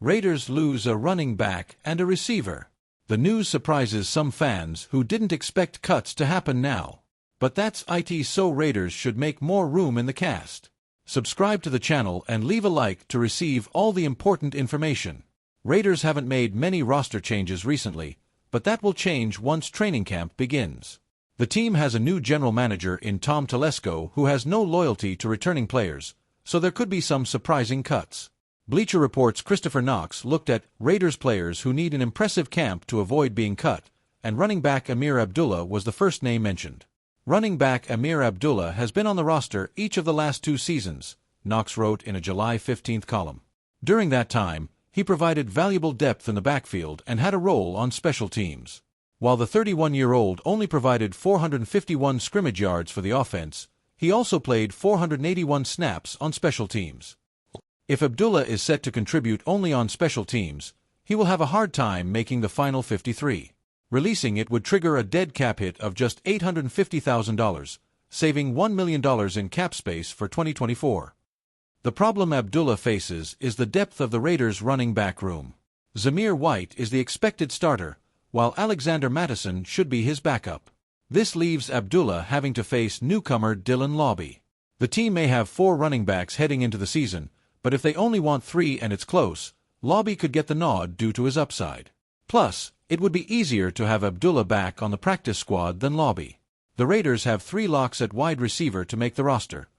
Raiders lose a running back and a receiver. The news surprises some fans who didn't expect cuts to happen now. But that's it, so Raiders should make more room in the cast. Subscribe to the channel and leave a like to receive all the important information. Raiders haven't made many roster changes recently, but that will change once training camp begins. The team has a new general manager in Tom Telesco who has no loyalty to returning players, so there could be some surprising cuts. Bleacher Report's Christopher Knox looked at Raiders players who need an impressive camp to avoid being cut, and running back Amir Abdullah was the first name mentioned. Running back Amir Abdullah has been on the roster each of the last 2 seasons, Knox wrote in a July 15th column. During that time, he provided valuable depth in the backfield and had a role on special teams. While the 31-year-old only provided 451 scrimmage yards for the offense, he also played 481 snaps on special teams. If Abdullah is set to contribute only on special teams, he will have a hard time making the final 53. Releasing it would trigger a dead cap hit of just $850,000, saving $1 million in cap space for 2024. The problem Abdullah faces is the depth of the Raiders' running back room. Zamir White is the expected starter, while Alexander Mattison should be his backup. This leaves Abdullah having to face newcomer Dylan Lobby. The team may have 4 running backs heading into the season, but if they only want 3 and it's close, Lobby could get the nod due to his upside. Plus, it would be easier to have Abdullah back on the practice squad than Lobby. The Raiders have 3 locks at wide receiver to make the roster: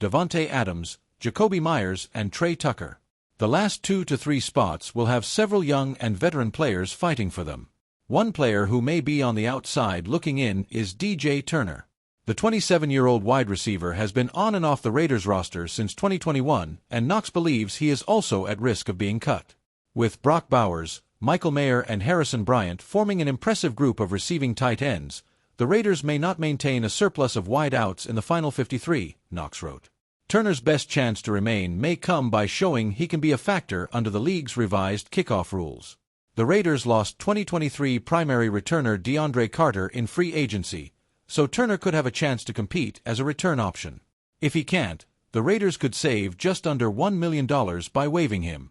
Davante Adams, Jacoby Myers, and Trey Tucker. The last 2 to 3 spots will have several young and veteran players fighting for them. One player who may be on the outside looking in is DJ Turner. The 27-year-old wide receiver has been on and off the Raiders roster since 2021, and Knox believes he is also at risk of being cut. With Brock Bowers, Michael Mayer, and Harrison Bryant forming an impressive group of receiving tight ends, the Raiders may not maintain a surplus of wide outs in the final 53, Knox wrote. Turner's best chance to remain may come by showing he can be a factor under the league's revised kickoff rules. The Raiders lost 2023 primary returner DeAndre Carter in free agency, so Turner could have a chance to compete as a return option. If he can't, the Raiders could save just under $1 million by waiving him.